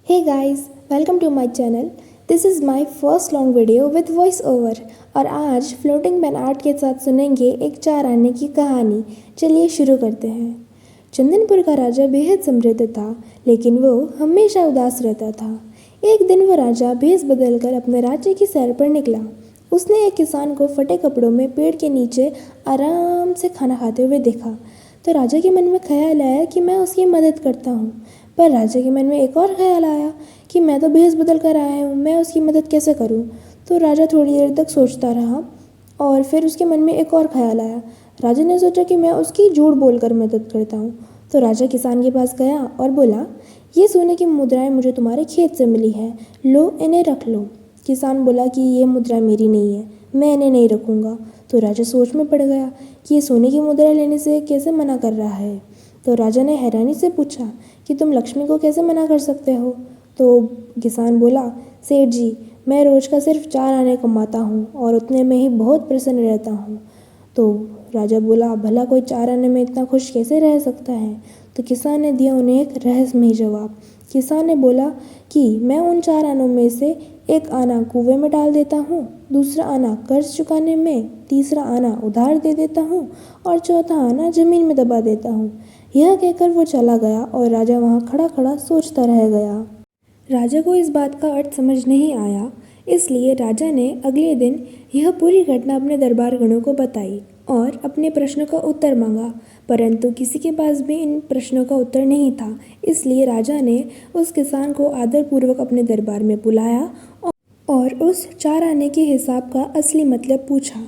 Hey guys, welcome to my channel. This is my first long video with voice over और आज floating pen art के साथ सुनेंगे एक चार आने की कहानी। चलिए शुरू करते हैं। चंदनपुर का राजा बेहद समृद्ध था, लेकिन वो हमेशा उदास रहता था। एक दिन वो राजा भेष बदलकर अपने राज्य की सैर पर निकला। उसने एक किसान को फटे कपड़ों में पेड़ के नीचे आराम से खाना खाते हुए देखा, तो राजा के मन में ख्याल आया कि मैं उसकी मदद करता हूँ। पर राजा के मन में एक और ख्याल आया कि मैं तो भेष बदल कर आया हूँ, मैं उसकी मदद कैसे करूँ। तो राजा थोड़ी देर तक सोचता रहा और फिर उसके मन में एक और ख्याल आया। राजा ने सोचा कि मैं उसकी झूठ बोलकर मदद करता हूँ। तो राजा किसान के पास गया और बोला, ये सोने की मुद्राएं मुझे तुम्हारे खेत से मिली है, लो इन्हें रख लो। किसान बोला कि ये मुद्रा मेरी नहीं है, मैं इन्हें नहीं रखूँगा। तो राजा सोच में पड़ गया कि ये सोने की मुद्रा लेने से कैसे मना कर रहा है। तो राजा ने हैरानी से पूछा कि तुम लक्ष्मी को कैसे मना कर सकते हो। तो किसान बोला, सेठ जी, मैं रोज़ का सिर्फ 4 आने कमाता हूँ और उतने में ही बहुत प्रसन्न रहता हूँ। तो राजा बोला, भला कोई 4 आने में इतना खुश कैसे रह सकता है। तो किसान ने दिया उन्हें एक रहस्यमयी जवाब। किसान ने बोला कि मैं उन 4 आनों में से एक आना कुएं में डाल देता हूँ, दूसरा आना कर्ज चुकाने में, तीसरा आना उधार दे देता हूँ और चौथा आना ज़मीन में दबा देता हूँ। यह कहकर वो चला गया और राजा वहाँ खड़ा खड़ा सोचता रह गया। राजा को इस बात का अर्थ समझ नहीं आया, इसलिए राजा ने अगले दिन यह पूरी घटना अपने दरबारगणों को बताई और अपने प्रश्नों का उत्तर मांगा। परंतु किसी के पास भी इन प्रश्नों का उत्तर नहीं था, इसलिए राजा ने उस किसान को आदरपूर्वक अपने दरबार में बुलाया और उस 4 आने के हिसाब का असली मतलब पूछा।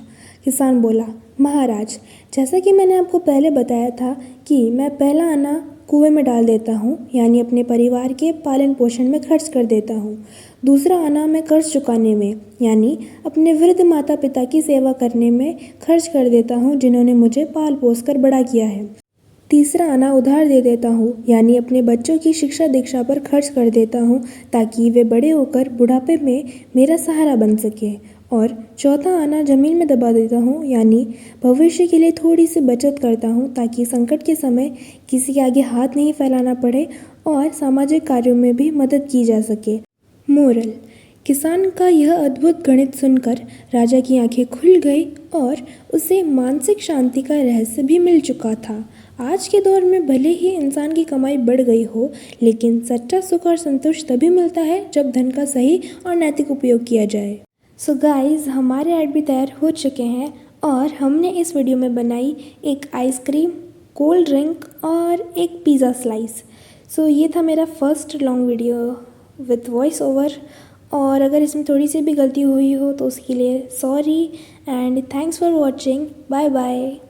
किसान बोला, महाराज, जैसा कि मैंने आपको पहले बताया था कि मैं पहला आना कुएं में डाल देता हूँ, यानी अपने परिवार के पालन पोषण में खर्च कर देता हूँ। दूसरा आना मैं कर्ज चुकाने में, यानी अपने वृद्ध माता पिता की सेवा करने में खर्च कर देता हूँ, जिन्होंने मुझे पाल पोस कर बड़ा किया है। तीसरा आना उधार दे देता हूँ, यानी अपने बच्चों की शिक्षा दीक्षा पर खर्च कर देता हूँ, ताकि वे बड़े होकर बुढ़ापे में मेरा सहारा बन सके। और चौथा आना ज़मीन में दबा देता हूँ, यानी भविष्य के लिए थोड़ी सी बचत करता हूँ, ताकि संकट के समय किसी के आगे हाथ नहीं फैलाना पड़े और सामाजिक कार्यों में भी मदद की जा सके। मोरल: किसान का यह अद्भुत गणित सुनकर राजा की आंखें खुल गई और उसे मानसिक शांति का रहस्य भी मिल चुका था। आज के दौर में भले ही इंसान की कमाई बढ़ गई हो, लेकिन सच्चा सुख और संतोष तभी मिलता है जब धन का सही और नैतिक उपयोग किया जाए। सो गाइस, हमारे ऐड भी तैयार हो चुके हैं और हमने इस वीडियो में बनाई एक आइसक्रीम, कोल्ड ड्रिंक और एक पिज़्ज़ा स्लाइस। सो ये था मेरा first long video with voice over, और अगर इसमें थोड़ी सी भी गलती हुई हो तो उसके लिए sorry and thanks for watching. Bye bye.